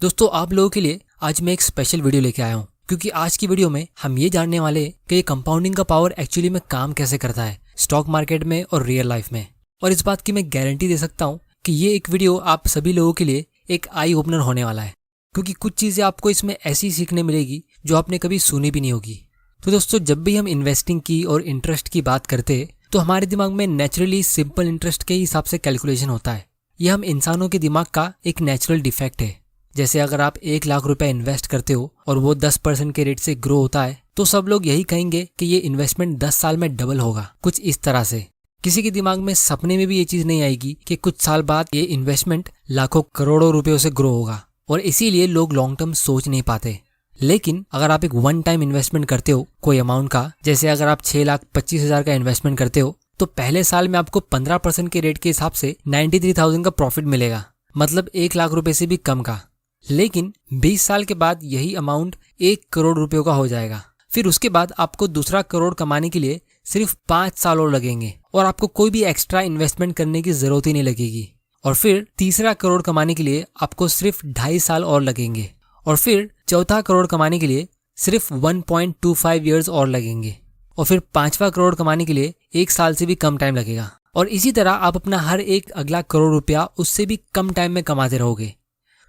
दोस्तों आप लोगों के लिए आज मैं एक स्पेशल वीडियो लेके आया हूँ, क्योंकि आज की वीडियो में हम ये जानने वाले हैं कि ये कंपाउंडिंग का पावर एक्चुअली में काम कैसे करता है स्टॉक मार्केट में और रियल लाइफ में। और इस बात की मैं गारंटी दे सकता हूँ कि ये एक वीडियो आप सभी लोगों के लिए एक आई ओपनर होने वाला है, क्योंकि कुछ चीज़ें आपको इसमें ऐसी सीखने मिलेगी जो आपने कभी सुनी भी नहीं होगी। तो दोस्तों जब भी हम इन्वेस्टिंग की और इंटरेस्ट की बात करते हैं तो हमारे दिमाग में नेचुरली सिंपल इंटरेस्ट के हिसाब से कैलकुलेशन होता है। ये हम इंसानों के दिमाग का एक नेचुरल डिफेक्ट है। जैसे अगर आप 1 लाख रुपए इन्वेस्ट करते हो और वो 10% के रेट से ग्रो होता है तो सब लोग यही कहेंगे कि ये इन्वेस्टमेंट 10 साल में डबल होगा, कुछ इस तरह से। किसी के दिमाग में सपने में भी ये चीज नहीं आएगी कि कुछ साल बाद ये इन्वेस्टमेंट लाखों करोड़ों रुपयों से ग्रो होगा, और इसीलिए लोग लॉन्ग टर्म सोच नहीं पाते। लेकिन अगर आप एक वन टाइम इन्वेस्टमेंट करते हो कोई अमाउंट का, जैसे अगर आप 6,25,000 का इन्वेस्टमेंट करते हो तो पहले साल में आपको 15% के रेट के हिसाब से 93,000 का प्रॉफिट मिलेगा, मतलब 1 लाख रुपए से भी कम का। लेकिन 20 साल के बाद यही अमाउंट 1 करोड़ रुपयों का हो जाएगा। फिर उसके बाद आपको दूसरा करोड़ कमाने के लिए सिर्फ 5 साल और लगेंगे और आपको कोई भी एक्स्ट्रा इन्वेस्टमेंट करने की जरूरत ही नहीं लगेगी। और फिर तीसरा करोड़ कमाने के लिए आपको सिर्फ 2.5 साल और लगेंगे, और फिर चौथा करोड़ कमाने के लिए सिर्फ 1.25 ईयर्स और लगेंगे, और फिर 5वां करोड़ कमाने के लिए 1 साल से भी कम टाइम लगेगा। और इसी तरह आप अपना हर एक अगला करोड़ रुपया उससे भी कम टाइम में कमाते रहोगे।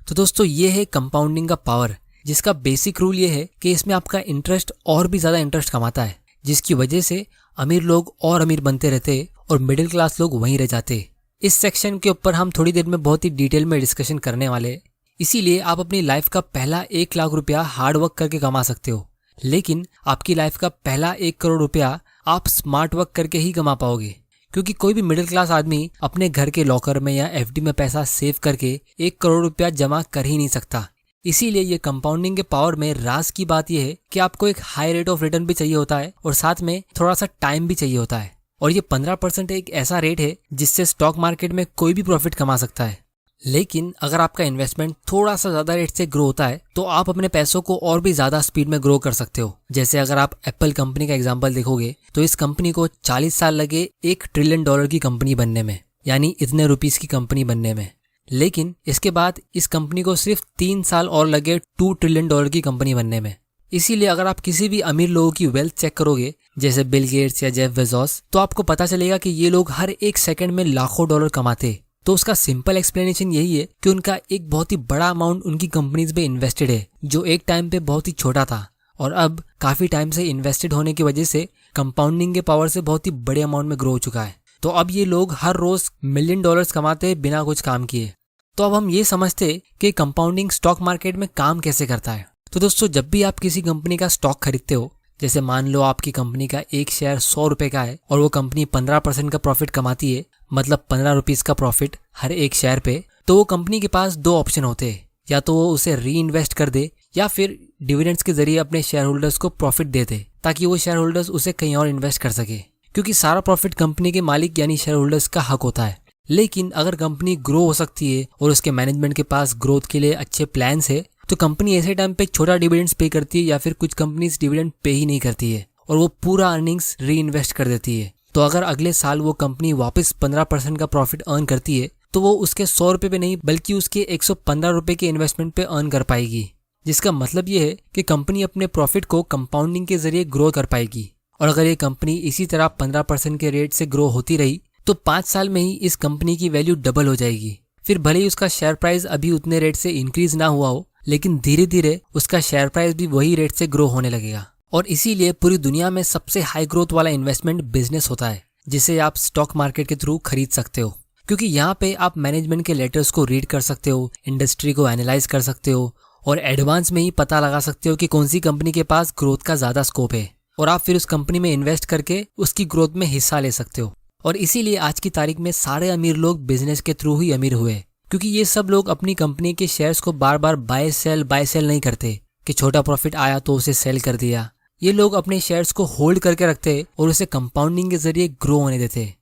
तो दोस्तों ये है कंपाउंडिंग का पावर, जिसका बेसिक रूल ये है कि इसमें आपका इंटरेस्ट और भी ज्यादा इंटरेस्ट कमाता है, जिसकी वजह से अमीर लोग और अमीर बनते रहते और मिडिल क्लास लोग वहीं रह जाते। इस सेक्शन के ऊपर हम थोड़ी देर में बहुत ही डिटेल में डिस्कशन करने वाले हैं। इसीलिए आप अपनी लाइफ का पहला 1 लाख रुपया हार्ड वर्क करके कमा सकते हो, लेकिन आपकी लाइफ का पहला 1 करोड़ रुपया आप स्मार्ट वर्क करके ही कमा पाओगे, क्योंकि कोई भी मिडिल क्लास आदमी अपने घर के लॉकर में या एफडी में पैसा सेव करके 1 करोड़ रुपया जमा कर ही नहीं सकता। इसीलिए ये कंपाउंडिंग के पावर में राज की बात यह है कि आपको एक हाई रेट ऑफ रिटर्न भी चाहिए होता है और साथ में थोड़ा सा टाइम भी चाहिए होता है। और ये 15% एक ऐसा रेट है जिससे स्टॉक मार्केट में कोई भी प्रॉफिट कमा सकता है। लेकिन अगर आपका इन्वेस्टमेंट थोड़ा सा ज्यादा रेट से ग्रो होता है तो आप अपने पैसों को और भी ज्यादा स्पीड में ग्रो कर सकते हो। जैसे अगर आप एप्पल कंपनी का एग्जांपल देखोगे तो इस कंपनी को 40 साल लगे $1 ट्रिलियन की कंपनी बनने में, यानी इतने रुपीस की कंपनी बनने में। लेकिन इसके बाद इस कंपनी को सिर्फ 3 साल और लगे $2 ट्रिलियन की कंपनी बनने में। इसीलिए अगर आप किसी भी अमीर लोगों की वेल्थ चेक करोगे, जैसे बिल गेट्स या जेफ बेजोस, तो आपको पता चलेगा कि ये लोग हर एक सेकंड में लाखों डॉलर कमाते। तो उसका सिंपल एक्सप्लेनेशन यही है कि उनका एक बहुत ही बड़ा अमाउंट उनकी कंपनीज में इन्वेस्टेड है, जो एक टाइम पे बहुत ही छोटा था और अब काफी टाइम से इन्वेस्टेड होने की वजह से कंपाउंडिंग के पावर से बहुत ही बड़े अमाउंट में ग्रो हो चुका है। तो अब ये लोग हर रोज $1 मिलियन कमाते हैं बिना कुछ काम किए। तो अब हम ये समझते हैं कि कंपाउंडिंग स्टॉक मार्केट में काम कैसे करता है। तो दोस्तों जब भी आप किसी कंपनी का स्टॉक खरीदते हो, जैसे मान लो आपकी कंपनी का एक शेयर 100 रुपए का है और वो कंपनी 15% का प्रॉफिट कमाती है, मतलब 15 रुपीज का प्रॉफिट हर एक शेयर पे, तो वो कंपनी के पास 2 ऑप्शन होते हैं। या तो वो उसे री इन्वेस्ट कर दे या फिर डिविडेंड्स के जरिए अपने शेयर होल्डर्स को प्रॉफिट दे दे, ताकि वो शेयर होल्डर्स उसे कहीं और इन्वेस्ट कर सके, क्योंकि सारा प्रॉफिट कंपनी के मालिक यानी शेयर होल्डर्स का हक होता है। लेकिन अगर कंपनी ग्रो हो सकती है और उसके मैनेजमेंट के पास ग्रोथ के लिए अच्छे प्लान्स है, तो कंपनी ऐसे टाइम पे छोटा डिविडेंड्स पे करती है, या फिर कुछ कंपनीज डिविडेंड पे ही नहीं करती है और वो पूरा अर्निंग्स री इन्वेस्ट कर देती है। तो अगर अगले साल वो कंपनी वापस 15% का प्रॉफिट अर्न करती है तो वो उसके 100 रुपए पे नहीं बल्कि उसके 115 रुपए के इन्वेस्टमेंट पे अर्न कर पाएगी, जिसका मतलब ये है कि कंपनी अपने प्रॉफिट को कंपाउंडिंग के जरिए ग्रो कर पाएगी। और अगर ये कंपनी इसी तरह 15% के रेट से ग्रो होती रही तो 5 साल में ही इस कंपनी की वैल्यू डबल हो जाएगी। फिर भले ही उसका शेयर प्राइस अभी उतने रेट से इंक्रीज ना हुआ हो, लेकिन धीरे धीरे उसका शेयर प्राइस भी वही रेट से ग्रो होने लगेगा। और इसीलिए पूरी दुनिया में सबसे हाई ग्रोथ वाला इन्वेस्टमेंट बिजनेस होता है, जिसे आप स्टॉक मार्केट के थ्रू खरीद सकते हो, क्योंकि यहाँ पे आप मैनेजमेंट के लेटर्स को रीड कर सकते हो, इंडस्ट्री को एनालाइज कर सकते हो और एडवांस में ही पता लगा सकते हो कि कौन सी कंपनी के पास ग्रोथ का ज्यादा स्कोप है, और आप फिर उस कंपनी में इन्वेस्ट करके उसकी ग्रोथ में हिस्सा ले सकते हो। और इसीलिए आज की तारीख में सारे अमीर लोग बिजनेस के थ्रू ही अमीर हुए, क्योंकि ये सब लोग अपनी कंपनी के शेयर्स को बार बार बाय सेल नहीं करते कि छोटा प्रॉफिट आया तो उसे सेल कर दिया। ये लोग अपने शेयर्स को होल्ड करके रखते और उसे कंपाउंडिंग के जरिए ग्रो होने देते।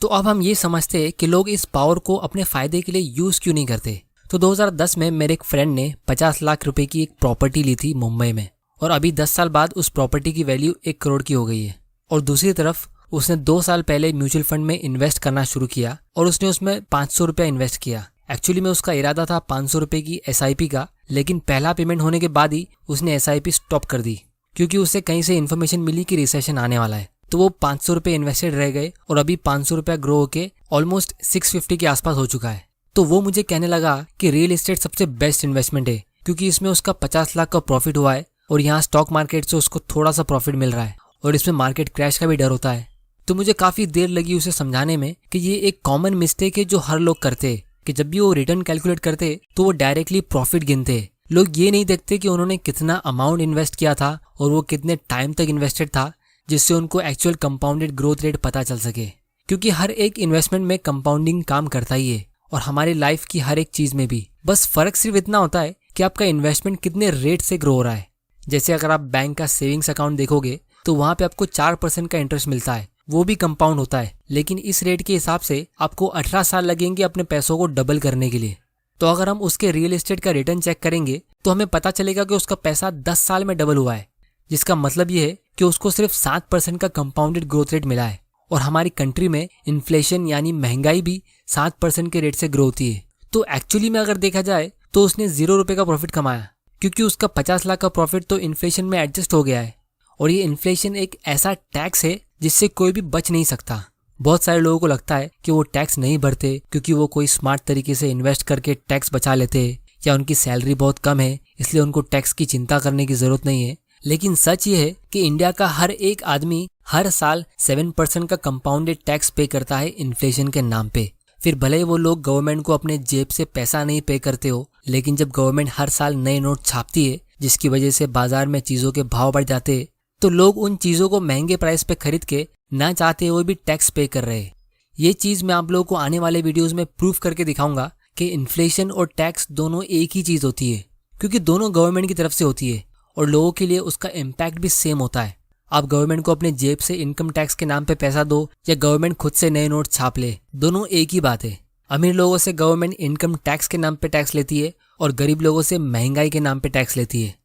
तो अब हम ये समझते कि लोग इस पावर को अपने फायदे के लिए यूज क्यों नहीं करते। तो 2010 में मेरे एक फ्रेंड ने 50 लाख रुपए की एक प्रॉपर्टी ली थी मुंबई में, और अभी 10 साल बाद उस प्रॉपर्टी की वैल्यू 1 करोड़ की हो गई है। और दूसरी तरफ उसने 2 साल पहले म्यूचुअल फंड में इन्वेस्ट करना शुरू किया और उसने उसमें 500 रुपया इन्वेस्ट किया। एक्चुअली में उसका इरादा था 500 रुपये की SIP का, लेकिन पहला पेमेंट होने के बाद ही उसने SIP स्टॉप कर दी क्योंकि उसे कहीं से इन्फॉर्मेशन मिली कि रिसेशन आने वाला है। तो वो 500 रुपये इन्वेस्टेड रह गए और अभी 500 रुपया ग्रो होके ऑलमोस्ट 650 के आसपास हो चुका है। तो वो मुझे कहने लगा कि रियल एस्टेट सबसे बेस्ट इन्वेस्टमेंट है क्योंकि इसमें उसका 50 लाख का प्रॉफिट हुआ है और यहाँ स्टॉक मार्केट से उसको थोड़ा सा प्रॉफिट मिल रहा है और इसमें मार्केट क्रैश का भी डर होता है। तो मुझे काफ़ी देर लगी उसे समझाने में कि ये एक कॉमन मिस्टेक है जो हर लोग करते कि जब भी वो रिटर्न कैलकुलेट करते तो वो डायरेक्टली प्रॉफिट गिनते। लोग ये नहीं देखते कि उन्होंने कितना अमाउंट इन्वेस्ट किया था और वो कितने टाइम तक इन्वेस्टेड था, जिससे उनको एक्चुअल कंपाउंडेड ग्रोथ रेट पता चल सके। क्योंकि हर एक इन्वेस्टमेंट में कंपाउंडिंग काम करता ही है और हमारी लाइफ की हर एक चीज में भी। बस फर्क सिर्फ इतना होता है कि आपका इन्वेस्टमेंट कितने रेट से ग्रो हो रहा है। जैसे अगर आप बैंक का सेविंग्स अकाउंट देखोगे तो वहां पे आपको 4% का इंटरेस्ट मिलता है, वो भी कंपाउंड होता है, लेकिन इस रेट के हिसाब से आपको 18 साल लगेंगे अपने पैसों को डबल करने के लिए। तो अगर हम उसके रियल एस्टेट का रिटर्न चेक करेंगे तो हमें पता चलेगा कि उसका पैसा 10 साल में डबल हुआ है, जिसका मतलब ये है कि उसको सिर्फ 7% का कंपाउंडेड ग्रोथ रेट मिला है। और हमारी कंट्री में इन्फ्लेशन यानी महंगाई भी 7% के रेट से ग्रो होती है। तो एक्चुअली में अगर देखा जाए तो उसने 0 रुपये का प्रॉफिट कमाया क्योंकि उसका 50 लाख का प्रॉफिट तो इन्फ्लेशन में एडजस्ट हो गया है। और ये इन्फ्लेशन एक ऐसा टैक्स है जिससे कोई भी बच नहीं सकता। बहुत सारे लोगों को लगता है कि वो टैक्स नहीं भरते क्योंकि वो कोई स्मार्ट तरीके से इन्वेस्ट करके टैक्स बचा लेते हैं या उनकी सैलरी बहुत कम है इसलिए उनको टैक्स की चिंता करने की जरूरत नहीं है। लेकिन सच ये है कि इंडिया का हर एक आदमी हर साल 7% का कंपाउंडेड टैक्स पे करता है इन्फ्लेशन के नाम पे। फिर भले ही वो लोग गवर्नमेंट को अपने जेब से पैसा नहीं पे करते हो, लेकिन जब गवर्नमेंट हर साल नए नोट छापती है जिसकी वजह से बाजार में चीजों के भाव बढ़ जाते हैं, तो लोग उन चीजों को महंगे प्राइस पे खरीद के ना चाहते हुए भी टैक्स पे कर रहे हैं। ये चीज मैं आप लोगों को आने वाले वीडियोस में प्रूफ करके दिखाऊंगा कि इन्फ्लेशन और टैक्स दोनों एक ही चीज होती है, क्योंकि दोनों गवर्नमेंट की तरफ से होती है और लोगों के लिए उसका इम्पैक्ट भी सेम होता है। आप गवर्नमेंट को अपने जेब से इनकम टैक्स के नाम पे पैसा दो या गवर्नमेंट खुद से नए नोट छाप ले, दोनों एक ही बात है। अमीर लोगों से गवर्नमेंट इनकम टैक्स के नाम पे टैक्स लेती है और गरीब लोगों से महंगाई के नाम पे टैक्स लेती है।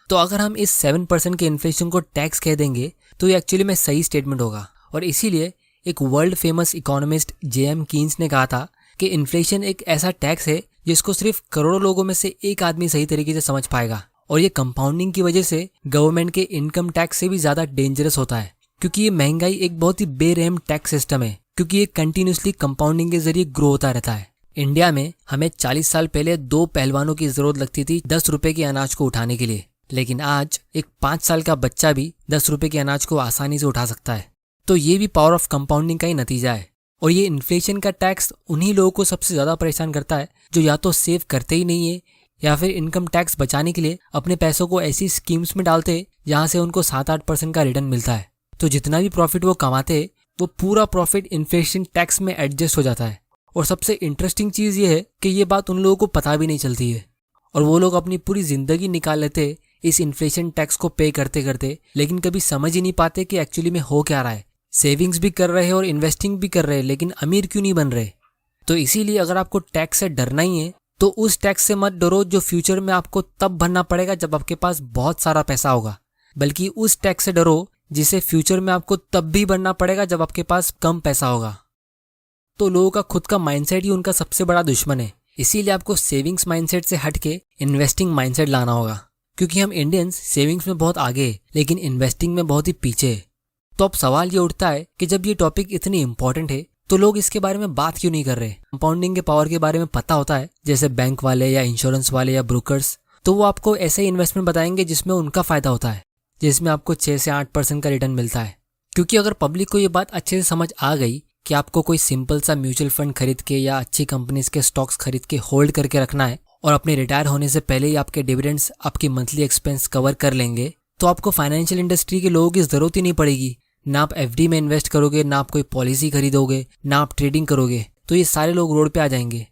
तो अगर हम इस 7% के इन्फ्लेशन को टैक्स कह देंगे तो ये एक्चुअली में सही स्टेटमेंट होगा। और इसीलिए एक world famous economist J.M. Keynes ने कहा था कि इन्फ्लेशन एक ऐसा टैक्स है जिसको सिर्फ करोड़ों लोगों में से एक आदमी सही तरीके से समझ पाएगा। और ये कंपाउंडिंग की वजह से गवर्नमेंट के इनकम टैक्स से भी ज्यादा डेंजरस होता है, क्योंकि ये महंगाई एक बहुत ही बेरहम टैक्स सिस्टम है, क्योंकि ये कंटिन्यूसली कंपाउंडिंग के जरिए ग्रो होता रहता है। इंडिया में हमें 40 साल पहले 2 पहलवानों की जरूरत लगती थी 10 रुपए के अनाज को उठाने के लिए, लेकिन आज एक 5 साल का बच्चा भी 10 रुपए के अनाज को आसानी से उठा सकता है। तो ये भी पावर ऑफ कंपाउंडिंग का ही नतीजा है। और ये इन्फ्लेशन का टैक्स उन्हीं लोगों को सबसे ज्यादा परेशान करता है जो या तो सेव करते ही नहीं है या फिर इनकम टैक्स बचाने के लिए अपने पैसों को ऐसी स्कीम्स में डालते हैं जहां से उनको 7-8% का रिटर्न मिलता है। तो जितना भी प्रॉफिट वो कमाते हैं वो पूरा प्रॉफिट इन्फ्लेशन टैक्स में एडजस्ट हो जाता है। और सबसे इंटरेस्टिंग चीज ये है कि ये बात उन लोगों को पता भी नहीं चलती है और वो लोग अपनी पूरी जिंदगी निकाल लेते हैं इस इन्फ्लेशन टैक्स को पे करते करते, लेकिन कभी समझ ही नहीं पाते कि एक्चुअली में हो क्या रहा है। सेविंग्स भी कर रहे हैं और इन्वेस्टिंग भी कर रहे हैं, लेकिन अमीर क्यों नहीं बन रहे। तो इसीलिए अगर आपको टैक्स से डरना ही है तो उस टैक्स से मत डरो जो फ्यूचर में आपको तब भरना पड़ेगा जब आपके पास बहुत सारा पैसा होगा, बल्कि उस टैक्स से डरो जिसे फ्यूचर में आपको तब भी भरना पड़ेगा जब आपके पास कम पैसा होगा। तो लोगों का खुद का माइंडसेट ही उनका सबसे बड़ा दुश्मन है। इसीलिए आपको सेविंग्स माइंडसेट से हटके इन्वेस्टिंग माइंडसेट लाना होगा, क्योंकि हम इंडियंस सेविंग्स में बहुत आगे हैं लेकिन इन्वेस्टिंग में बहुत ही पीछे है। तो अब सवाल ये उठता है कि जब ये टॉपिक इतनी इंपॉर्टेंट है तो लोग इसके बारे में बात क्यों नहीं कर रहे। कंपाउंडिंग के पावर के बारे में पता होता है, जैसे बैंक वाले या इंश्योरेंस वाले या ब्रोकर्स, तो वो आपको ऐसे इन्वेस्टमेंट बताएंगे जिसमें उनका फायदा होता है, जिसमें आपको 6 से 8% का रिटर्न मिलता है। क्योंकि अगर पब्लिक को ये बात अच्छे से समझ आ गई कि आपको कोई सिंपल सा म्यूचुअल फंड खरीद के या अच्छी कंपनीज के स्टॉक्स खरीद के होल्ड करके रखना है और अपने रिटायर होने से पहले ही आपके डिविडेंड्स आपकी मंथली एक्सपेंस कवर कर लेंगे, तो आपको फाइनेंशियल इंडस्ट्री के लोगों की जरूरत ही नहीं पड़ेगी। ना आप FD में इन्वेस्ट करोगे, ना आप कोई पॉलिसी खरीदोगे, ना आप ट्रेडिंग करोगे, तो ये सारे लोग रोड पे आ जाएंगे।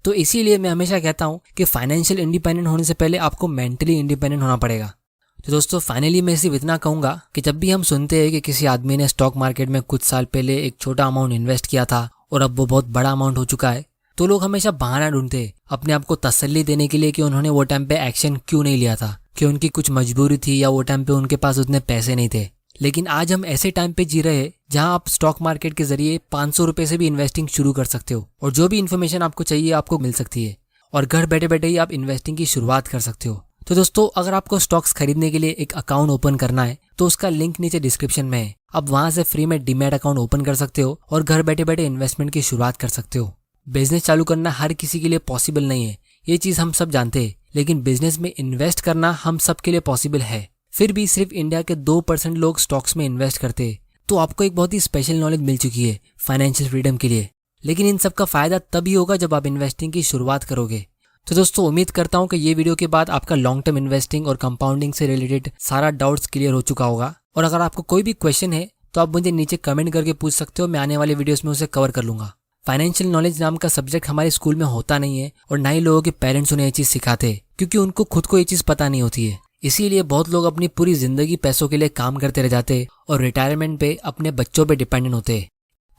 तो इसीलिए मैं हमेशा कहता हूँ कि फाइनेंशियल इंडिपेंडेंट होने से पहले आपको मेंटली इंडिपेंडेंट होना पड़ेगा। तो दोस्तों फाइनली मैं सिर्फ इतना कहूंगा कि जब भी हम सुनते हैं कि किसी आदमी ने स्टॉक मार्केट में कुछ साल पहले एक छोटा अमाउंट इन्वेस्ट किया था और अब वो बहुत बड़ा अमाउंट हो चुका है, तो लोग हमेशा बहाना ढूंढते हैं अपने आप को तसल्ली देने के लिए कि उन्होंने वो टाइम पे एक्शन क्यों नहीं लिया था, कि उनकी कुछ मजबूरी थी या वो टाइम पे उनके पास उतने पैसे नहीं थे। लेकिन आज हम ऐसे टाइम पे जी रहे हैं जहां आप स्टॉक मार्केट के जरिए 500 रुपए से भी इन्वेस्टिंग शुरू कर सकते हो और जो भी इन्फॉर्मेशन आपको चाहिए आपको मिल सकती है और घर बैठे बैठे ही आप इन्वेस्टिंग की शुरुआत कर सकते हो। तो दोस्तों, अगर आपको स्टॉक्स खरीदने के लिए एक अकाउंट ओपन करना है तो उसका लिंक नीचे डिस्क्रिप्शन में है। आप वहां से फ्री में डीमैट अकाउंट ओपन कर सकते हो और घर बैठे बैठे इन्वेस्टमेंट की शुरुआत कर सकते हो। बिजनेस चालू करना हर किसी के लिए पॉसिबल नहीं है, ये चीज हम सब जानते हैं, लेकिन बिजनेस में इन्वेस्ट करना हम सब के लिए पॉसिबल है। फिर भी सिर्फ इंडिया के 2% लोग स्टॉक्स में इन्वेस्ट करते हैं। तो आपको एक बहुत ही स्पेशल नॉलेज मिल चुकी है फाइनेंशियल फ्रीडम के लिए। लेकिन इन सब का फायदा तभी होगा जब आप इन्वेस्टिंग की शुरुआत करोगे। तो दोस्तों, उम्मीद करता हूं कि ये वीडियो के बाद आपका लॉन्ग टर्म इन्वेस्टिंग और कंपाउंडिंग से रिलेटेड सारा डाउट्स क्लियर हो चुका होगा। और अगर आपको कोई भी क्वेश्चन है तो आप मुझे नीचे कमेंट करके पूछ सकते हो, मैं आने वाले वीडियोस में उसे कवर कर लूंगा। फाइनेंशियल नॉलेज नाम का सब्जेक्ट हमारे स्कूल में होता नहीं है और ना ही लोगों के पेरेंट्स उन्हें ये चीज सिखाते हैं, क्योंकि उनको खुद को ये चीज पता नहीं होती है। इसीलिए बहुत लोग अपनी पूरी जिंदगी पैसों के लिए काम करते रह जाते और रिटायरमेंट पे अपने बच्चों पे डिपेंडेंट होते।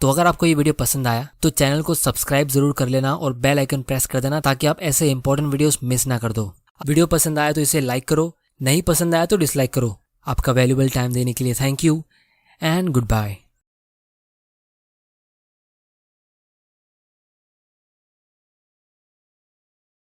तो अगर आपको ये वीडियो पसंद आया तो चैनल को सब्सक्राइब जरूर कर लेना और बेल आइकन प्रेस कर देना ताकि आप ऐसे इंपॉर्टेंट वीडियोस मिस ना कर दो। वीडियो पसंद आया तो इसे लाइक करो, नहीं पसंद आया तो डिसलाइक करो। आपका वैल्यूएबल टाइम देने के लिए thank you and good bye.